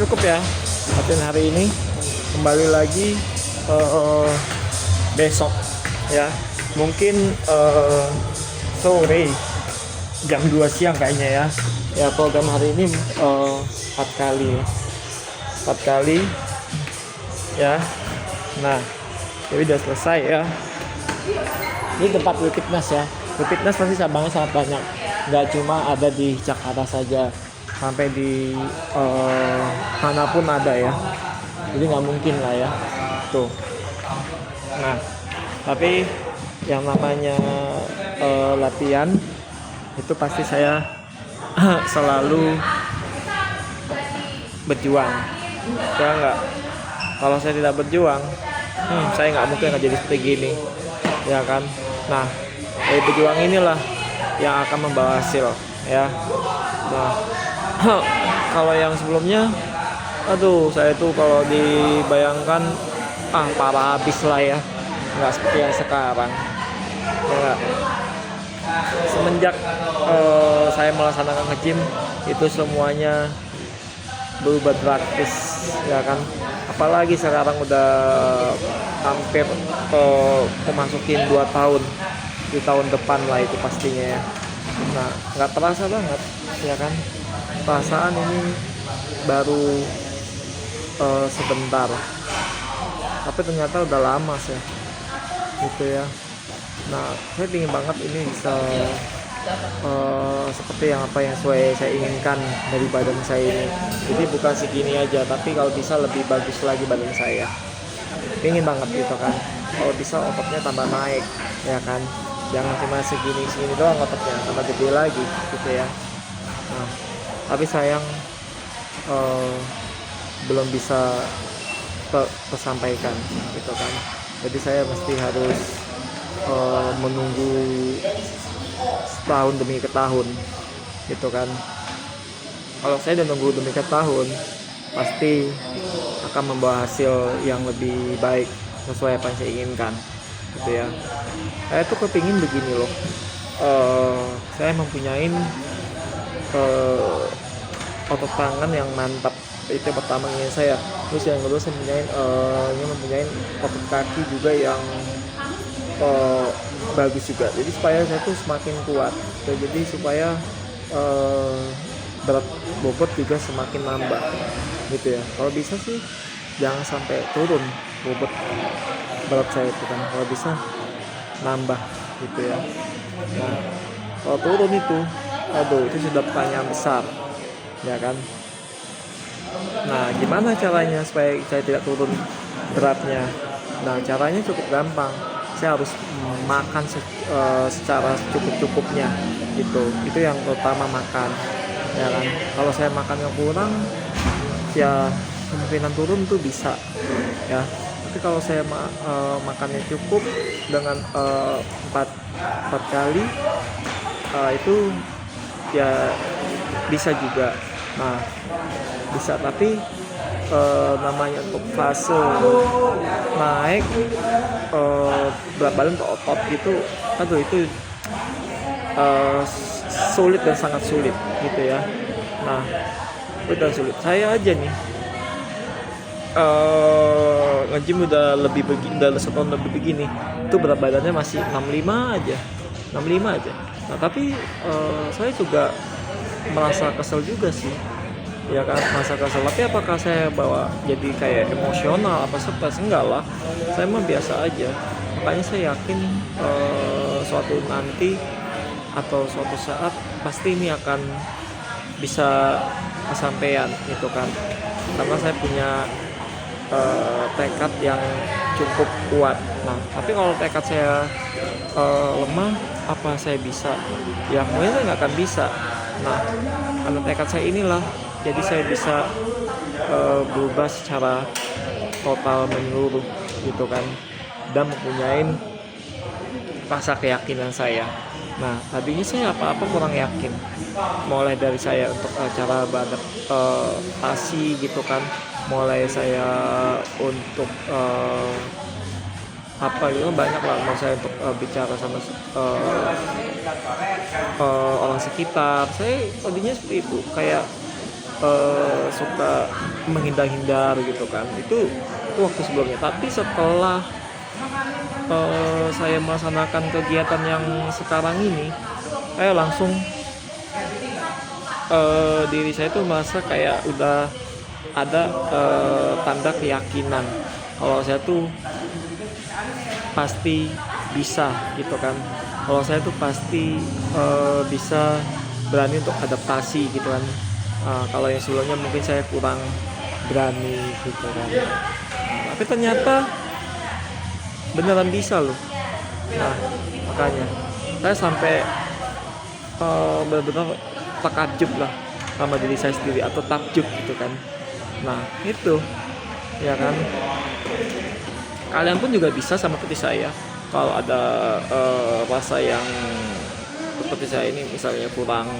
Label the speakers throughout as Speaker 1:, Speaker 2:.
Speaker 1: cukup ya latihan hari ini. Kembali lagi besok ya, mungkin sore jam 2 siang kayaknya ya. Ya program hari ini 4 kali 4 kali ya. Nah jadi udah selesai ya. Ini tempat Wipitnas ya. Wipitnas pasti cabangnya sangat banyak, nggak cuma ada di Jakarta saja, sampai di manapun ada ya. Jadi nggak mungkin lah ya tuh. Nah tapi yang namanya latihan itu pasti saya selalu berjuang ya nggak. Kalau saya tidak berjuang, saya nggak mungkin nggak jadi seperti gini ya kan. Nah dari berjuang inilah yang akan membawa hasil ya. Nah kalau yang sebelumnya, aduh saya tuh kalau dibayangkan parah habis lah ya, nggak seperti yang sekarang ya. Semenjak saya melaksanakan nge-gym itu semuanya berubah drastis ya kan. Apalagi sekarang udah hampir memasukin 2 tahun, di tahun depan lah itu pastinya ya. Nah nggak terasa banget ya kan, perasaan ini baru sebentar, tapi ternyata udah lama sih gitu ya. Nah saya ingin banget ini bisa seperti yang saya inginkan dari badan saya ini. Jadi bukan segini aja, tapi kalau bisa lebih bagus lagi badan saya. Ingin banget gitu kan. Kalau bisa ototnya tambah naik ya kan. Jangan cuma segini doang ototnya, tambah gede lagi gitu ya. Nah tapi sayang belum bisa tersampaikan gitu kan. Jadi saya mesti harus menunggu setahun demi tahun gitu kan. Kalau saya udah nunggu demi tahun, pasti akan membawa hasil yang lebih baik sesuai apa yang saya inginkan gitu ya. Saya tuh kepingin begini loh, saya mempunyai otot tangan yang mantap, itu yang pertama ingin saya. Terus yang kedua saya mempunyai otot kaki juga yang bagus juga. Jadi supaya saya tuh semakin kuat. Jadi supaya berat bobot juga semakin nambah gitu ya. Kalau bisa sih jangan sampai turun bobot berat saya itu kan. Kalau bisa nambah gitu ya. Nah kalau turun itu, aduh itu sudah pertanyaan besar ya kan. Nah gimana caranya supaya saya tidak turun beratnya? Nah caranya cukup gampang. Saya harus makan secara cukup-cukupnya gitu. Itu yang pertama, makan ya kan. Kalau saya makan yang kurang ya kemungkinan turun tuh bisa ya. Tapi kalau saya makannya cukup dengan 4 kali itu ya bisa juga. Nah bisa, tapi namanya untuk fase naik berat badan ke otot gitu, aduh itu sulit dan sangat sulit gitu ya. Nah itu sulit. Saya aja nih nge-gym udah setahun lebih begini, itu berat badannya masih 65 aja. Nah tapi saya juga merasa kesel juga sih ya kan, masa kesel. Tapi apakah saya bawa jadi kayak emosional apa stres? Enggak lah, saya mah biasa aja. Makanya saya yakin suatu nanti atau suatu saat pasti ini akan bisa kesampaian gitu kan, karena saya punya tekad yang cukup kuat. Nah tapi kalau tekad saya lemah, apa saya bisa? Ya mungkin saya nggak akan bisa. Nah karena tekad saya inilah, jadi saya bisa berubah secara total menyeluruh gitu kan, dan mempunyai rasa keyakinan saya. Nah tadinya saya apa-apa kurang yakin, mulai dari saya untuk cara beradaptasi gitu kan, mulai saya untuk banyak lah, mau saya untuk bicara sama orang sekitar. Saya tadinya seperti itu, kayak suka menghindar-hindar gitu kan. Itu waktu sebelumnya. Tapi setelah saya melaksanakan kegiatan yang sekarang ini, saya langsung diri saya tuh merasa kayak udah ada tanda keyakinan kalau saya tuh pasti bisa gitu kan. Kalau saya tuh pasti bisa berani untuk adaptasi gitu kan. Kalau yang sebelumnya mungkin saya kurang berani gitu kan. Tapi ternyata beneran bisa loh. Nah, makanya saya sampai benar-benar takjub lah sama diri saya sendiri, atau takjub gitu kan. Nah, itu ya kan. Kalian pun juga bisa sama seperti saya. Kalau ada rasa yang seperti saya ini, misalnya kurang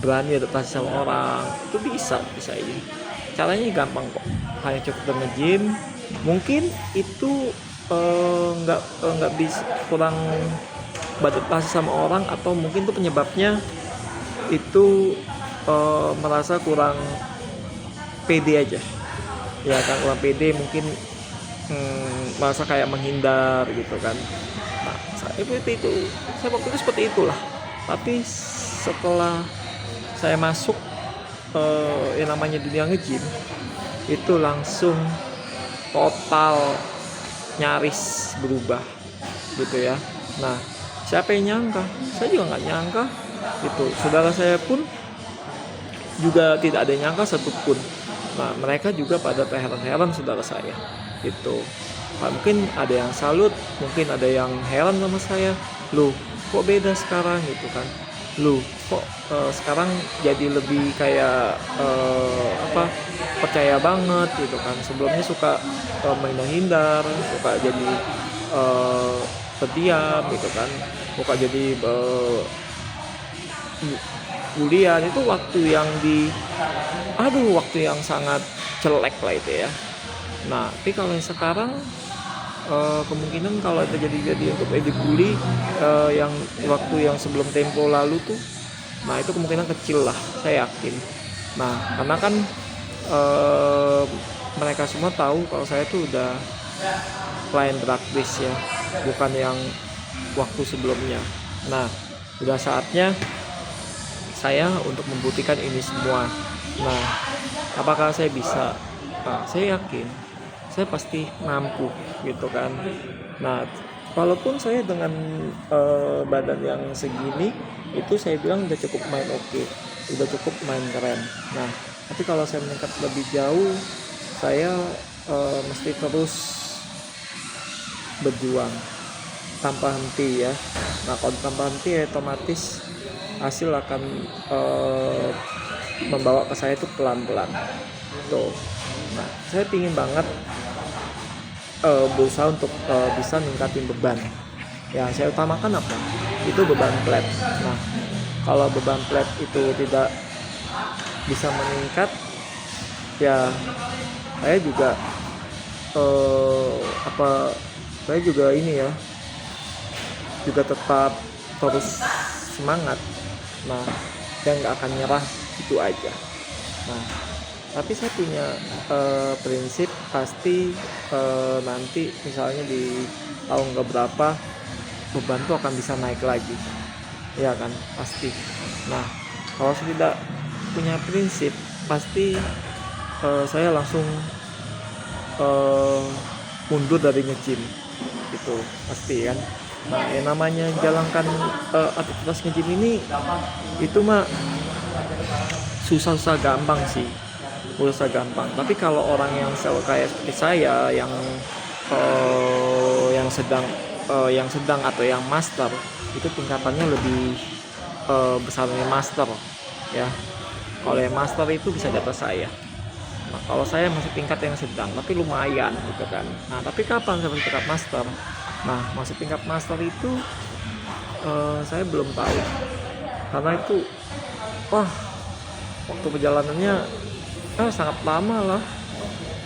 Speaker 1: berani adaptasi sama orang, itu bisa ini. Caranya gampang kok, hanya cukup nge-gym. Mungkin itu nggak bisa, kurang beradaptasi sama orang, atau mungkin itu penyebabnya itu merasa kurang pede aja ya kan. Kurang pede mungkin, merasa kayak menghindar gitu kan. Nah, saya waktu itu seperti itulah. Tapi setelah saya masuk yang namanya dunia nge-gym, itu langsung total nyaris berubah gitu ya. Nah, siapa yang nyangka? Saya juga nggak nyangka gitu. Saudara saya pun juga tidak ada yang nyangka satupun. Nah, mereka juga pada terheran-heran saudara saya gitu. Nah, mungkin ada yang salut, mungkin ada yang heran sama saya. Loh, kok beda sekarang gitu kan? Loh, kok sekarang jadi lebih kayak percaya banget gitu kan. Sebelumnya suka menghindar, suka jadi pendiam gitu kan, suka jadi bulian. Itu waktu yang sangat jelek lah itu ya. Nah, tapi kalau yang sekarang kemungkinan kalau terjadi untuk dibully yang waktu yang sebelum tempo lalu tuh, nah itu kemungkinan kecil lah, saya yakin. Nah, karena kan mereka semua tahu kalau saya tuh udah klien praktis ya, bukan yang waktu sebelumnya. Nah, udah saatnya saya untuk membuktikan ini semua. Nah, apakah saya bisa? Nah, saya yakin saya pasti mampu gitu kan. Nah, walaupun saya dengan badan yang segini, itu saya bilang udah cukup main oke, udah cukup main keren. Nah, tapi kalau saya meningkat lebih jauh, saya mesti terus berjuang tanpa henti ya. Nah, kalau tanpa henti, otomatis hasil akan membawa ke saya itu pelan-pelan tuh. Nah, saya pingin banget berusaha untuk bisa ningkatin beban. Yang saya utamakan apa? Itu beban flat. Nah, kalau beban flat itu tidak bisa meningkat, ya saya juga saya juga ini ya, juga tetap terus semangat. Nah, saya nggak akan nyerah gitu aja. Nah, tapi saya punya prinsip, pasti nanti misalnya di tahun keberapa beban tuh akan bisa naik lagi, ya kan, pasti. Nah, kalau saya tidak punya prinsip, pasti saya langsung mundur dari nge-gym gitu, pasti kan. Nah, yang namanya jalankan aktivitas nge-gym ini, itu mah susah gampang sih, susah gampang. Tapi kalau orang yang kayak seperti saya, yang sedang atau yang master, itu tingkatannya lebih besar dari master ya. Kalau yang master itu bisa di atas saya. Nah, kalau saya masih tingkat yang sedang, tapi lumayan gitu kan. Nah, tapi kapan saya tingkat master? Nah, masih tingkat master itu saya belum tahu, karena itu waktu perjalanannya sangat lama lah,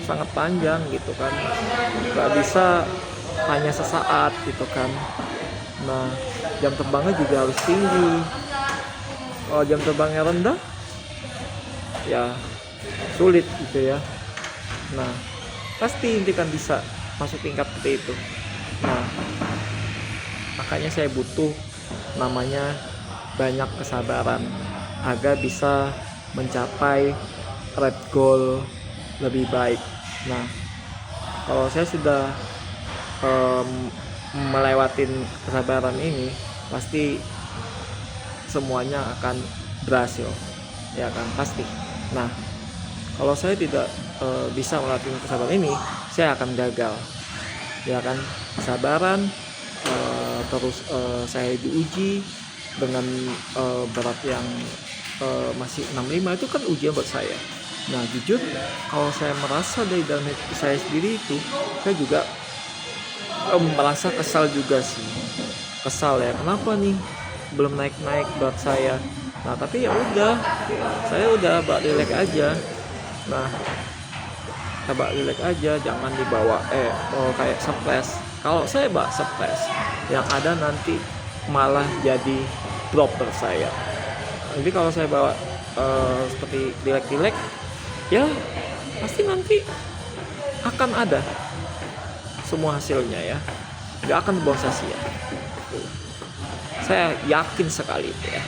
Speaker 1: sangat panjang gitu kan, nggak bisa hanya sesaat gitu kan. Nah, jam terbangnya juga harus tinggi, kalau jam terbangnya rendah ya sulit gitu ya. Nah pasti inti kan bisa masuk tingkat seperti itu. Nah makanya saya butuh namanya banyak kesabaran agar bisa mencapai red goal lebih baik. Nah kalau saya sudah melewatin kesabaran ini, pasti semuanya akan berhasil, ya kan, pasti. Nah kalau saya tidak bisa melatih kesabaran ini, saya akan gagal, ya kan. Kesabaran terus saya diuji dengan berat yang masih 65, itu kan ujian buat saya. Nah jujur kalau saya merasa dari dalam hati saya sendiri itu, saya juga merasa kesal juga sih. Kesal ya, kenapa nih belum naik-naik berat saya. Nah tapi ya udah, saya udah bak rilek aja. Nah bak rilek aja, jangan dibawa kayak stres. Kalau saya bak stres, yang ada nanti malah jadi drop berat saya. Jadi kalau saya bawa seperti rilek-rilek, ya pasti nanti akan ada semua hasilnya ya, nggak akan dibawa sia-sia. Saya yakin sekali itu ya.